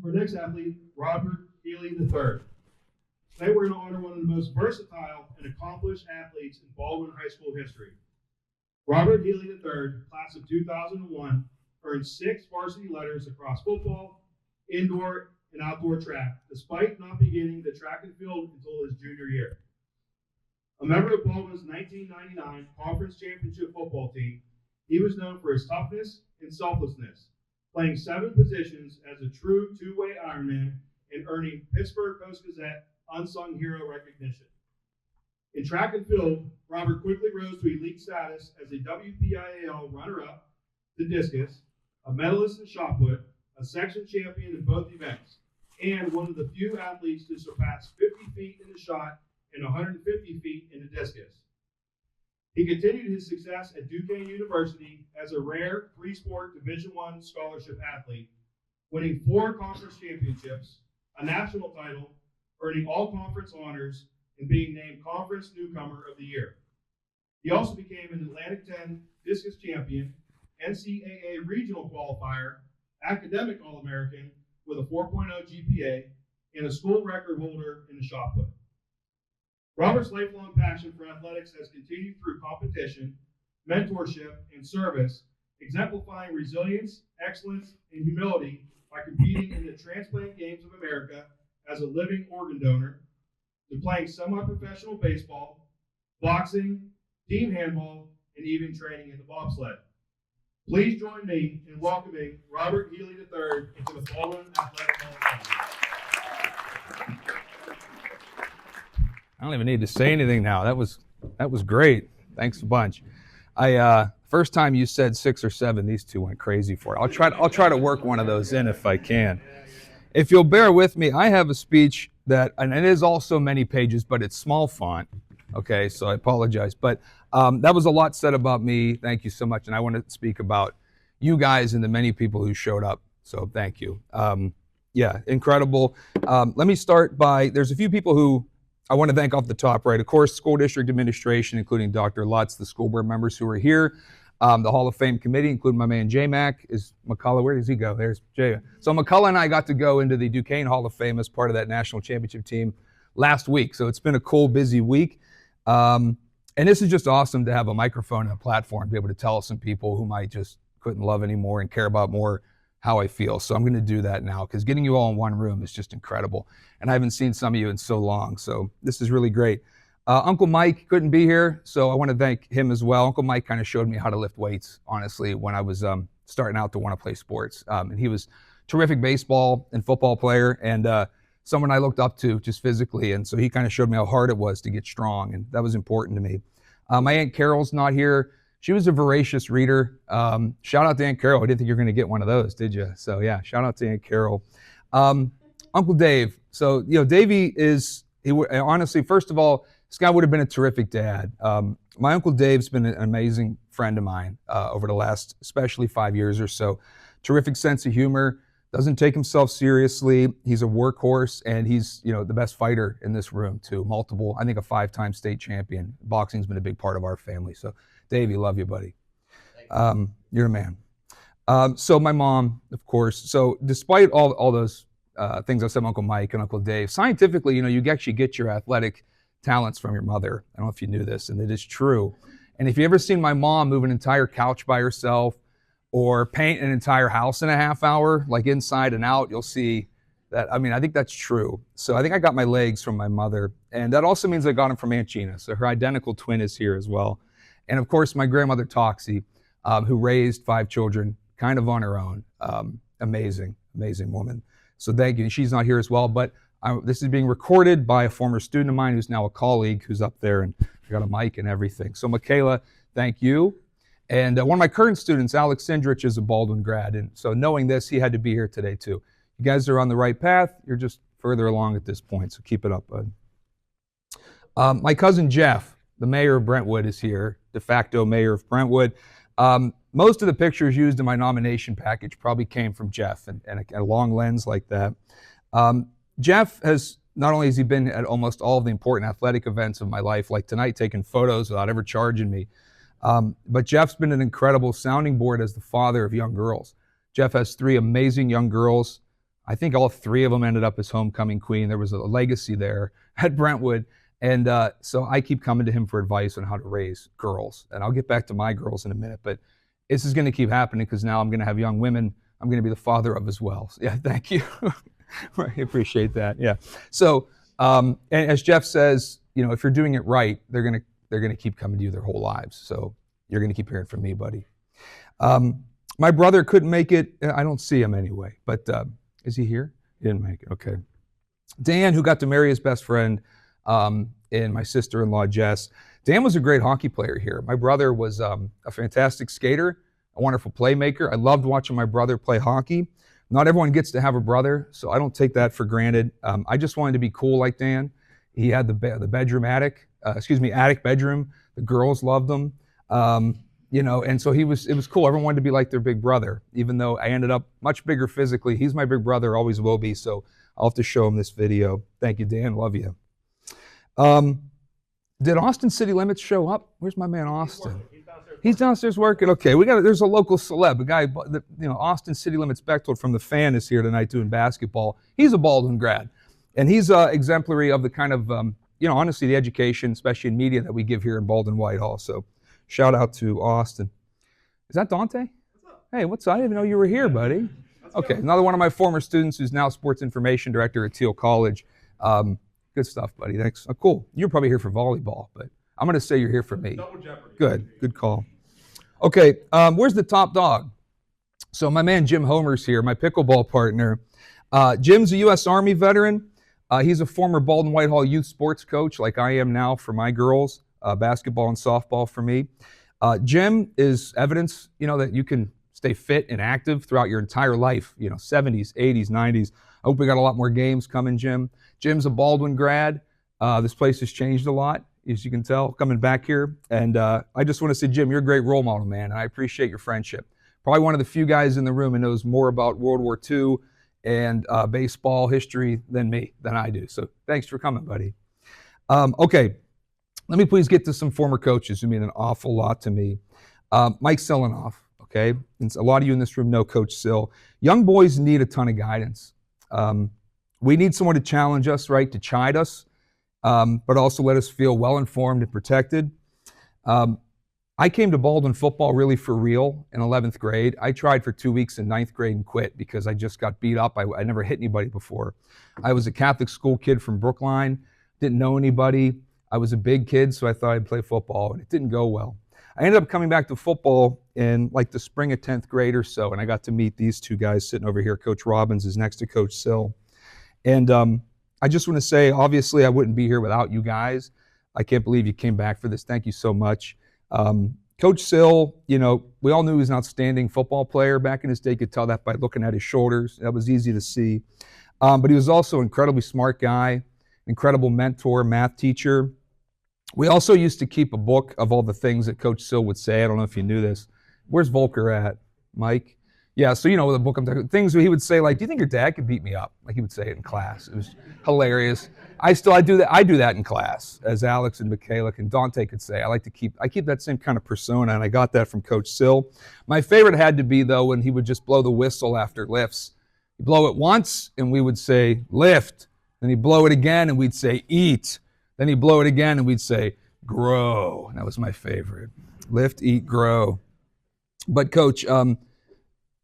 Our next athlete, Robert Healy III. Today we're going to honor one of the most versatile and accomplished athletes in Baldwin High School history. Robert Healy III, class of 2001, earned 6 varsity letters across football, indoor, and outdoor track, despite not beginning the track and field until his junior year. A member of Baldwin's 1999 Conference Championship football team, he was known for his toughness and selflessness, playing 7 positions as a true two-way Ironman and earning Pittsburgh Post-Gazette Unsung Hero recognition. In track and field, Robert quickly rose to elite status as a WPIAL runner-up, the discus, a medalist in shot put, a section champion in both events, and one of the few athletes to surpass 50 feet in the shot and 150 feet in the discus. He continued his success at Duquesne University as a rare 3-sport Division I scholarship athlete, winning 4 conference championships, a national title, earning all conference honors, and being named Conference Newcomer of the Year. He also became an Atlantic 10 discus champion, NCAA regional qualifier, academic All-American with a 4.0 GPA, and a school record holder in the shot put. Robert's lifelong passion for athletics has continued through competition, mentorship, and service, exemplifying resilience, excellence, and humility by competing in the Transplant Games of America as a living organ donor, to playing semi-professional baseball, boxing, team handball, and even training in the bobsled. Please join me in welcoming Robert Healy III into the Baldwin Athletic Hall of Fame. I don't even need to say anything now. That was great. Thanks a bunch. First time you said 6 or 7, these two went crazy for it. I'll try to work one of those in if I can. If you'll bear with me, I have a speech that, and it is also many pages, but it's small font. Okay, so I apologize. But that was a lot said about me. Thank you so much. And I want to speak about you guys and the many people who showed up. So thank you. Yeah, incredible. Let me start by, there's a few people who I want to thank off the top, right? Of course, school district administration, including Dr. Lutz, the school board members who are here, the Hall of Fame committee, including my man J-Mac. Is McCullough, where does he go? There's Jay. So McCullough and I got to go into the Duquesne Hall of Fame as part of that national championship team last week. So it's been a cool, busy week. And this is just awesome to have a microphone and a platform to be able to tell some people whom I just couldn't love anymore and care about more how I feel. So I'm going to do that now, because getting you all in one room is just incredible. And I haven't seen some of you in so long. So this is really great. Uncle Mike couldn't be here, so I want to thank him as well. Uncle Mike kind of showed me how to lift weights, honestly, when I was starting out to want to play sports. And he was a terrific baseball and football player, and someone I looked up to just physically. And so he kind of showed me how hard it was to get strong, and that was important to me. My Aunt Carol's not here. She was a voracious reader. Shout out to Aunt Carol. I didn't think you were going to get one of those, did you? So yeah, shout out to Aunt Carol. Uncle Dave. So, Davey honestly, first of all, this guy would have been a terrific dad. My Uncle Dave's been an amazing friend of mine over the last, especially 5 years or so. Terrific sense of humor, doesn't take himself seriously. He's a workhorse, and he's, the best fighter in this room too. Multiple, I think a 5-time state champion. Boxing's been a big part of our family. So, Davey, love you, buddy. You're a man. So my mom, of course. So despite all those things I said, Uncle Mike and Uncle Dave, scientifically, you actually get your athletic talents from your mother. I don't know if you knew this, and it is true. And if you ever seen my mom move an entire couch by herself or paint an entire house in a half hour, like inside and out, you'll see that. I think that's true. So I think I got my legs from my mother, and that also means I got them from Aunt Gina. So her identical twin is here as well. And of course, my grandmother Toxie, who raised 5 children kind of on her own. Amazing, amazing woman. So thank you. And she's not here as well, but this is being recorded by a former student of mine who's now a colleague who's up there, and I got a mic and everything. So Michaela, thank you. And one of my current students, Alex Sindrich, is a Baldwin grad. And so knowing this, he had to be here today too. You guys are on the right path. You're just further along at this point, so keep it up, bud. My cousin Jeff, the mayor of Brentwood, is here, de facto mayor of Brentwood. Most of the pictures used in my nomination package probably came from Jeff, and a long lens like that. Jeff not only has he been at almost all of the important athletic events of my life, like tonight, taking photos without ever charging me, but Jeff's been an incredible sounding board as the father of young girls. Jeff has 3 amazing young girls. I think all three of them ended up as homecoming queen. There was a legacy there at Brentwood. And so I keep coming to him for advice on how to raise girls. And I'll get back to my girls in a minute, but this is going to keep happening because now I'm going to have young women I'm going to be the father of as well. So, yeah, thank you. I appreciate that. Yeah. So, and as Jeff says, if you're doing it right, they're going to keep coming to you their whole lives. So you're going to keep hearing from me, buddy. My brother couldn't make it. I don't see him anyway, but is he here? He didn't make it. Okay. Dan, who got to marry his best friend, and my sister-in-law, Jess. Dan was a great hockey player here. My brother was a fantastic skater, a wonderful playmaker. I loved watching my brother play hockey. Not everyone gets to have a brother, so I don't take that for granted. I just wanted to be cool like Dan. He had the bedroom attic bedroom. The girls loved him. And so it was cool. Everyone wanted to be like their big brother, even though I ended up much bigger physically. He's my big brother, always will be, so I'll have to show him this video. Thank you, Dan. Love you. Did Austin City Limits show up? Where's my man Austin? He's downstairs working. Okay, there's a local celeb, a guy, Austin City Limits Bechtold from The Fan is here tonight doing basketball. He's a Baldwin grad, and he's exemplary of the kind of, honestly, the education, especially in media, that we give here in Baldwin Whitehall. So shout out to Austin. Is that Dante? What's up? Hey, what's up? I didn't even know you were here, buddy. Okay, another one of my former students who's now sports information director at Teal College. Good stuff, buddy. Thanks. Oh, cool. You're probably here for volleyball, but I'm going to say you're here for me. Double jeopardy. Good call. Okay, where's the top dog? So my man Jim Homer's here, my pickleball partner. Jim's a U.S. Army veteran. He's a former Baldwin Whitehall youth sports coach, like I am now for my girls, basketball and softball for me. Jim is evidence, that you can stay fit and active throughout your entire life, 70s, 80s, 90s. I hope we got a lot more games coming, Jim. Jim's a Baldwin grad. This place has changed a lot, as you can tell, coming back here. And I just want to say, Jim, you're a great role model, man. And I appreciate your friendship. Probably one of the few guys in the room who knows more about World War II and baseball history than I do. So thanks for coming, buddy. Okay, let me please get to some former coaches who mean an awful lot to me. Mike Silanoff, okay? And a lot of you in this room know Coach Sill. Young boys need a ton of guidance. We need someone to challenge us, right, to chide us, but also let us feel well-informed and protected. I came to Baldwin football really for real in 11th grade. I tried for 2 weeks in 9th grade and quit because I just got beat up. I never hit anybody before. I was a Catholic school kid from Brookline, didn't know anybody. I was a big kid, so I thought I'd play football, and it didn't go well. I ended up coming back to football in like the spring of 10th grade or so, and I got to meet these two guys sitting over here. Coach Robbins is next to Coach Sill. And I just want to say, obviously, I wouldn't be here without you guys. I can't believe you came back for this. Thank you so much. Coach Sill, we all knew he was an outstanding football player back in his day. You could tell that by looking at his shoulders. That was easy to see. But he was also an incredibly smart guy, incredible mentor, math teacher. We also used to keep a book of all the things that Coach Sill would say. I don't know if you knew this. Where's Volker at, Mike? Yeah, so the book I'm talking, things he would say, like, do you think your dad could beat me up? Like he would say it in class. It was hilarious. I do that in class, as Alex and Michaela and Dante could say. I keep that same kind of persona, and I got that from Coach Sill. My favorite had to be, though, when he would just blow the whistle after lifts. He'd blow it once, and we would say, lift. Then he'd blow it again, and we'd say, eat. Then he'd blow it again, and we'd say, grow. And that was my favorite. Lift, eat, grow. But, Coach,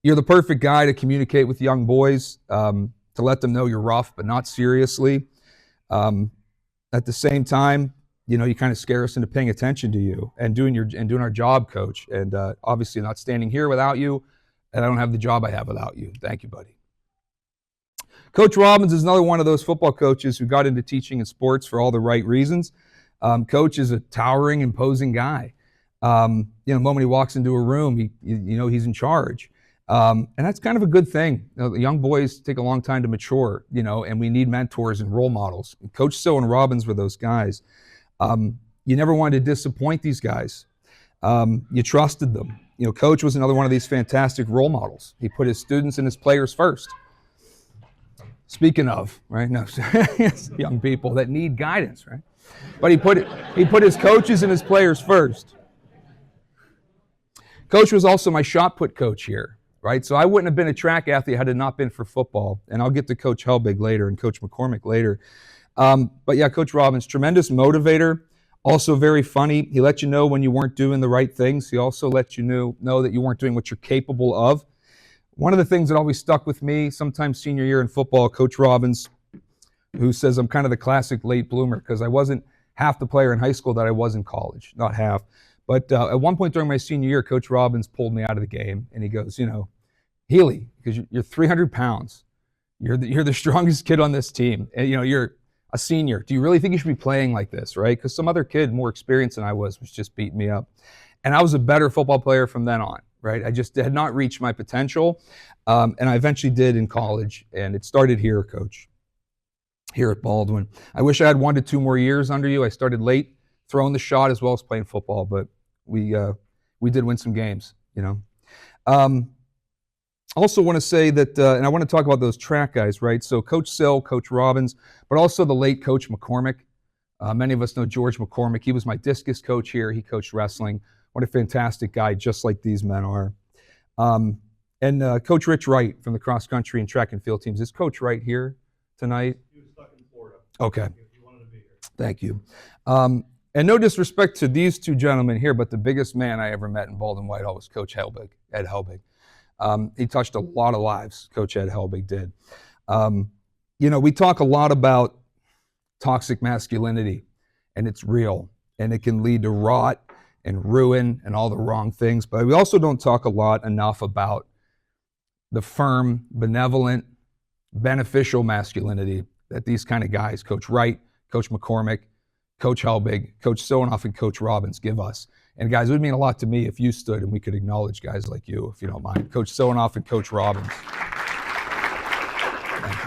you're the perfect guy to communicate with young boys, to let them know you're rough, but not seriously. At the same time, you kind of scare us into paying attention to you and doing our job, Coach. And obviously not standing here without you, and I don't have the job I have without you. Thank you, buddy. Coach Robbins is another one of those football coaches who got into teaching in sports for all the right reasons. Coach is a towering, imposing guy. The moment he walks into a room, he's in charge. And that's kind of a good thing. Young boys take a long time to mature, and we need mentors and role models. And Coach Sill and Robbins were those guys. You never wanted to disappoint these guys. You trusted them. Coach was another one of these fantastic role models. He put his students and his players first. Speaking of, right? No, young people that need guidance, right? But he put his coaches and his players first. Coach was also my shot put coach here. right? So I wouldn't have been a track athlete had it not been for football. And I'll get to Coach Helbig later and Coach McCormick later. But yeah, Coach Robbins, tremendous motivator, also very funny. He let you know when you weren't doing the right things. He also let you know that you weren't doing what you're capable of. One of the things that always stuck with me, sometimes senior year in football, Coach Robbins, who says I'm kind of the classic late bloomer because I wasn't half the player in high school that I was in college, not half. But at one point during my senior year, Coach Robbins pulled me out of the game, and he goes, Healy, because you're 300 pounds, you're the strongest kid on this team, and you're a senior. Do you really think you should be playing like this, right? Because some other kid, more experienced than I was just beating me up. And I was a better football player from then on, right? I just had not reached my potential, and I eventually did in college, and it started here, Coach, here at Baldwin. I wish I had 1 to 2 more years under you. I started late, throwing the shot as well as playing football, but we did win some games, Also want to say that, and I want to talk about those track guys, right? So Coach Sill, Coach Robbins, but also the late Coach McCormick. Many of us know George McCormick. He was my discus coach here. He coached wrestling. What a fantastic guy, just like these men are. And Coach Rich Wright from the cross country and track and field teams. Is Coach Wright here tonight? He was stuck in Florida. Okay. He wanted to be here. Thank you. And no disrespect to these two gentlemen here, but the biggest man I ever met in Baldwin Whitehall was Coach Helbig, Ed Helbig. He touched a lot of lives, Coach Ed Helbig did. We talk a lot about toxic masculinity, and it's real, and it can lead to rot and ruin and all the wrong things. But we also don't talk a lot enough about the firm, benevolent, beneficial masculinity that these kind of guys, Coach Wright, Coach McCormick, Coach Helbig, Coach Sonoff, and Coach Robbins give us. And guys, it would mean a lot to me if you stood and we could acknowledge guys like you, if you don't mind. Coach Sonoff and Coach Robbins. Thank you.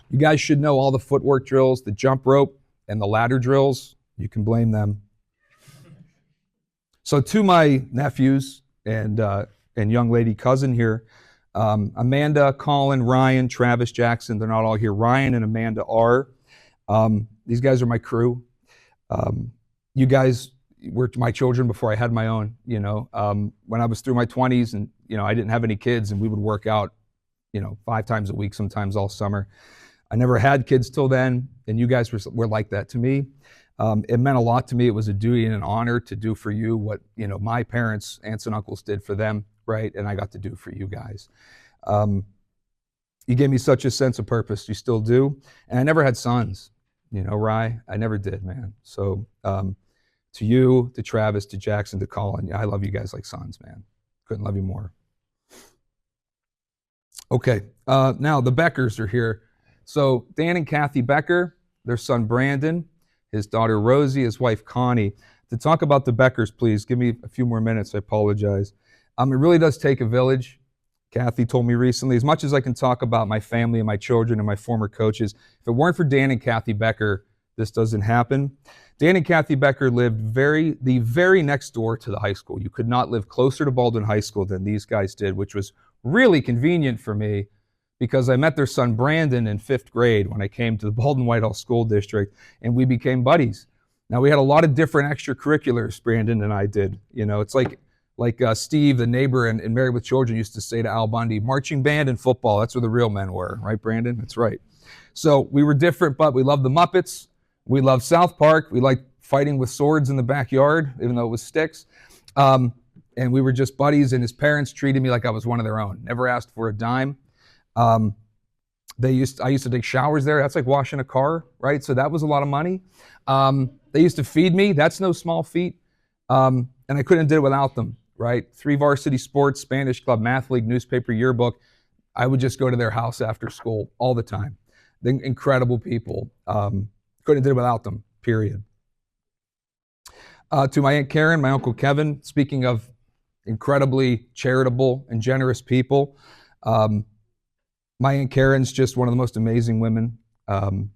You guys should know all the footwork drills, the jump rope, and the ladder drills. You can blame them. So to my nephews and young lady cousin here, Amanda, Colin, Ryan, Travis, Jackson, they're not all here. Ryan and Amanda are. These guys are my crew. You guys were my children before I had my own, when I was through my 20s and, I didn't have any kids and we would work out, 5 times a week, sometimes all summer. I never had kids till then, and you guys were like that to me. It meant a lot to me. It was a duty and an honor to do for you what, my parents, aunts and uncles did for them, right? And I got to do for you guys. You gave me such a sense of purpose. You still do. And I never had sons, Rye. I never did, man. So to you, to Travis, to Jackson, to Colin, I love you guys like sons, man. Couldn't love you more. Okay, now the Beckers are here. So Dan and Kathy Becker, their son Brandon, his daughter Rosie, his wife Connie. To talk about the Beckers, please, give me a few more minutes. I apologize. It really does take a village. Kathy told me recently, as much as I can talk about my family and my children and my former coaches, if it weren't for Dan and Kathy Becker, this doesn't happen. Dan and Kathy Becker lived the very next door to the high school. You could not live closer to Baldwin High School than these guys did, which was really convenient for me because I met their son Brandon in 5th grade when I came to the Baldwin Whitehall School District, and we became buddies. Now, we had a lot of different extracurriculars, Brandon and I did. It's like Steve, the neighbor in Married with Children, used to say to Al Bundy, marching band and football, that's where the real men were, right, Brandon? That's right. So we were different, but we loved the Muppets. We loved South Park. We liked fighting with swords in the backyard, even though it was sticks. And we were just buddies, and his parents treated me like I was one of their own. Never asked for a dime. I used to take showers there. That's like washing a car, right? So that was a lot of money. They used to feed me. That's no small feat. And I couldn't have did it without them, right? 3 varsity sports, Spanish club, math league, newspaper, yearbook. I would just go to their house after school all the time. They're incredible people. Couldn't have did it without them, period. To my Aunt Karen, my Uncle Kevin, speaking of incredibly charitable and generous people, my Aunt Karen's just one of the most amazing women. And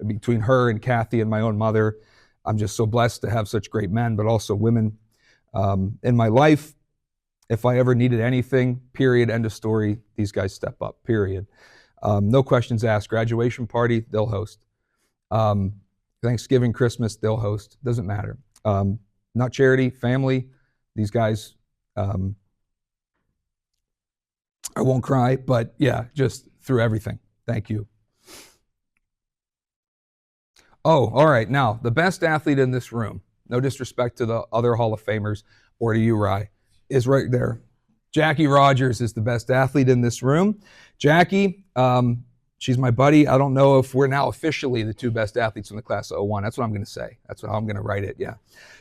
between her and Kathy and my own mother, I'm just so blessed to have such great men, but also women in my life. If I ever needed anything, period, end of story, these guys step up, period. No questions asked. Graduation party, they'll host. Thanksgiving, Christmas, they'll host. Doesn't matter. Not charity, family. These guys, I won't cry, but yeah, just through everything. Thank you. Oh, all right. Now, the best athlete in this room, no disrespect to the other Hall of Famers or to you, Rye, is right there. Jackie Rogers is the best athlete in this room. Jackie, she's my buddy. I don't know if we're now officially the two best athletes in the class of 01. That's what I'm going to say. That's how I'm going to write it, yeah.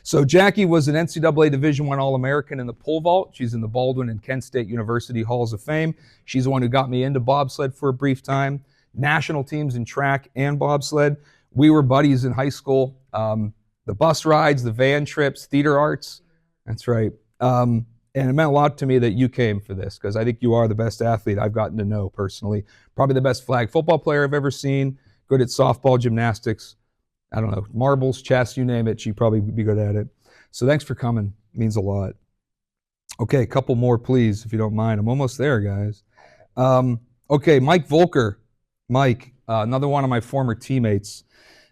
So Jackie was an NCAA Division I All-American in the pole vault. She's in the Baldwin and Kent State University Halls of Fame. She's the one who got me into bobsled for a brief time. National teams in track and bobsled. We were buddies in high school. The bus rides, the van trips, theater arts. That's right. And it meant a lot to me that you came for this, because I think you are the best athlete I've gotten to know personally. Probably the best flag football player I've ever seen. Good at softball, gymnastics, I don't know, marbles, chess, you name it. She'd probably be good at it. So thanks for coming. It means a lot. Okay, a couple more, please, if you don't mind. I'm almost there, guys. Okay, Mike Volker. Mike, another one of my former teammates.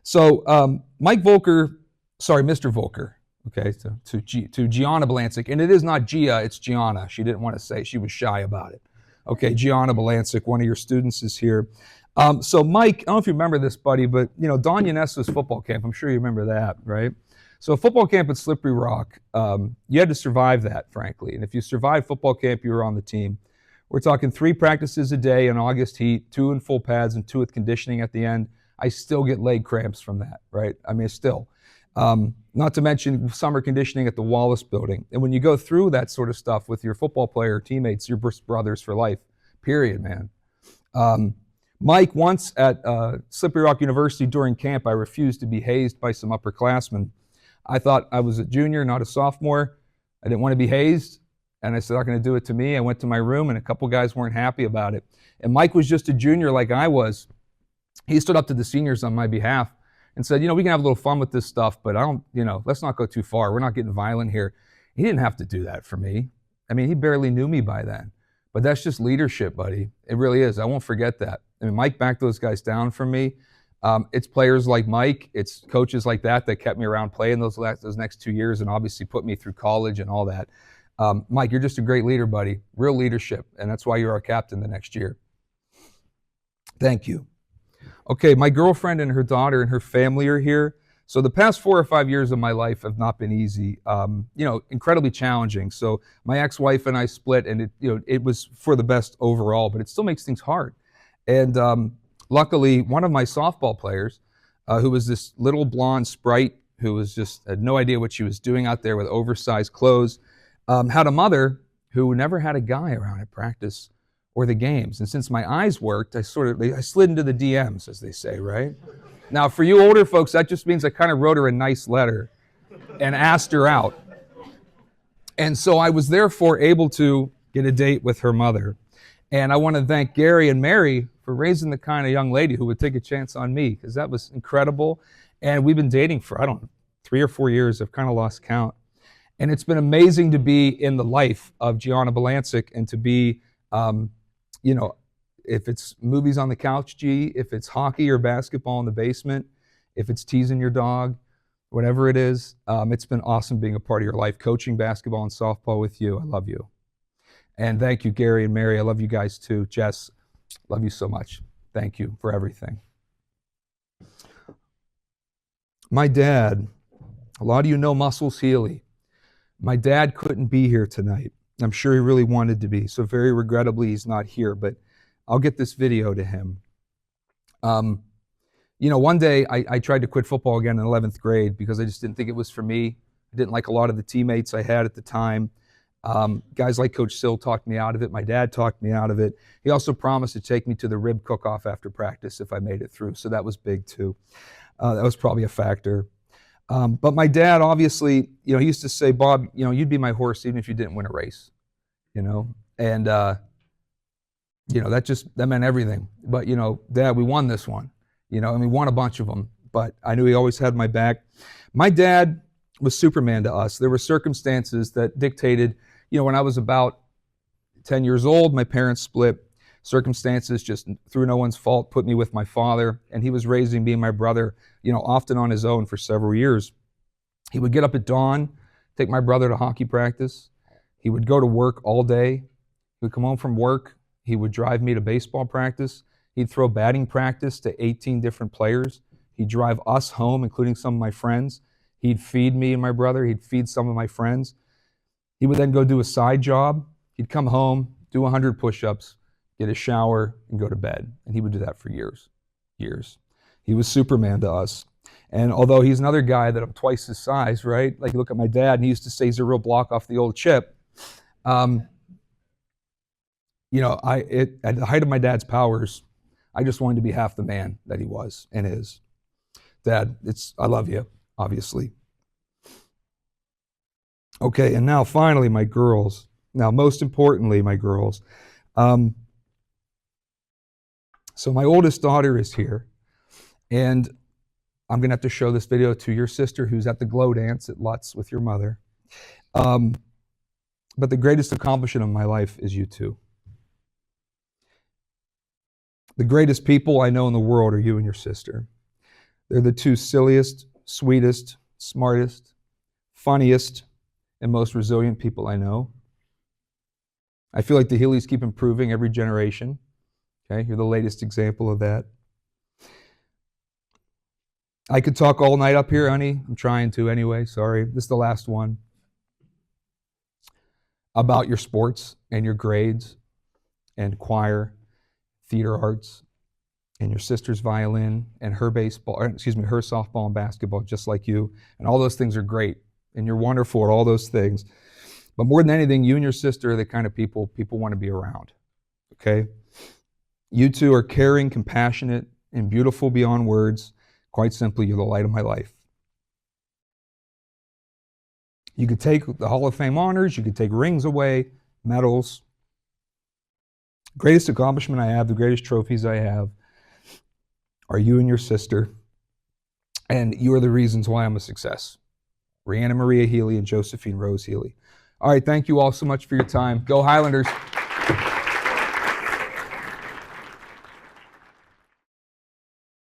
So Mike Volker, sorry, Mr. Volker, okay, to Gianna Balancic. And it is not Gia, it's Gianna. She didn't want to say, she was shy about it. Okay, Gianna Balancic, one of your students, is here. So Mike, I don't know if you remember this, buddy, but you know, Don Yanesa's football camp, I'm sure you remember that, right? So football camp at Slippery Rock, you had to survive that, frankly. And if you survived football camp, you were on the team. We're talking 3 practices a day in August heat, 2 in full pads and 2 with conditioning at the end. I still get leg cramps from that, right? I mean, still. Not to mention summer conditioning at the Wallace building. And when you go through that sort of stuff with your football player teammates, you're brothers for life, period, man. Mike, once at Slippery Rock University during camp, I refused to be hazed by some upperclassmen. I thought I was a junior, not a sophomore. I didn't want to be hazed. And I said, they're not going to do it to me. I went to my room and a couple guys weren't happy about it. And Mike was just a junior like I was. He stood up to the seniors on my behalf and said, you know, we can have a little fun with this stuff, but let's not go too far. We're not getting violent here. He didn't have to do that for me. I mean, he barely knew me by then. But that's just leadership, buddy. It really is. I won't forget that. I mean, Mike backed those guys down for me. It's players like Mike, it's coaches like that kept me around playing those next 2 years and obviously put me through college and all that. Mike, you're just a great leader, buddy. Real leadership. And that's why you're our captain the next year. Thank you. Okay, my girlfriend and her daughter and her family are here. So the past 4 or 5 years of my life have not been easy, incredibly challenging. So my ex-wife and I split, and it was for the best overall, but it still makes things hard. And luckily, one of my softball players, who was this little blonde sprite who had no idea what she was doing out there with oversized clothes, had a mother who never had a guy around at practice or the games. And since my eyes worked, I slid into the DMs, as they say, right? Now, for you older folks, that just means I kind of wrote her a nice letter and asked her out. And so I was therefore able to get a date with her mother. And I want to thank Gary and Mary for raising the kind of young lady who would take a chance on me, because that was incredible. And we've been dating for, 3 or 4 years. I've kind of lost count. And it's been amazing to be in the life of Gianna Balancic and to be, if it's movies on the couch, if it's hockey or basketball in the basement, if it's teasing your dog, whatever it is, it's been awesome being a part of your life, coaching basketball and softball with you. I love you. And thank you, Gary and Mary. I love you guys too. Jess, love you so much. Thank you for everything. My dad, a lot of you know Muscles Healy. My dad couldn't be here tonight. I'm sure he really wanted to be, so very regrettably he's not here, but I'll get this video to him. One day I tried to quit football again in 11th grade because I just didn't think it was for me. I didn't like a lot of the teammates I had at the time. Guys like Coach Sill talked me out of it. My dad talked me out of it. He also promised to take me to the rib cook-off after practice if I made it through, so that was big too. That was probably a factor. But my dad, obviously, he used to say, Bob, you'd be my horse even if you didn't win a race, and that meant everything. But, Dad, we won this one, and we won a bunch of them, but I knew he always had my back. My dad was Superman to us. There were circumstances that dictated, when I was about 10 years old, my parents split. Circumstances, just through no one's fault, put me with my father, and he was raising me and my brother, often on his own for several years. He would get up at dawn, take my brother to hockey practice. He would go to work all day. He would come home from work. He would drive me to baseball practice. He'd throw batting practice to 18 different players. He'd drive us home, including some of my friends. He'd feed me and my brother. He'd feed some of my friends. He would then go do a side job. He'd come home, do 100 push-ups, get a shower, and go to bed. And he would do that for years. He was Superman to us. And although he's another guy that I'm twice his size, right? Like you look at my dad, and he used to say he's a real block off the old chip. At the height of my dad's powers, I just wanted to be half the man that he was and is. Dad, I love you, obviously. Okay, and now finally, my girls. Now, most importantly, my girls. So my oldest daughter is here, and I'm going to have to show this video to your sister who's at the glow dance at Lutz with your mother. But the greatest accomplishment of my life is you two. The greatest people I know in the world are you and your sister. They're the two silliest, sweetest, smartest, funniest, and most resilient people I know. I feel like the Healys keep improving every generation. Okay, you're the latest example of that. I could talk all night up here, honey. I'm trying to anyway, sorry. This is the last one. About your sports and your grades and choir, theater arts, and your sister's violin and her her softball and basketball, just like you. And all those things are great. And you're wonderful at all those things. But more than anything, you and your sister are the kind of people want to be around. Okay? You two are caring, compassionate, and beautiful beyond words. Quite simply, you're the light of my life. You could take the Hall of Fame honors, you could take rings away, medals. Greatest accomplishment I have, the greatest trophies I have are you and your sister. And you are the reasons why I'm a success. Rhianna Maria Healy and Josephine Rose Healy. All right, thank you all so much for your time. Go Highlanders.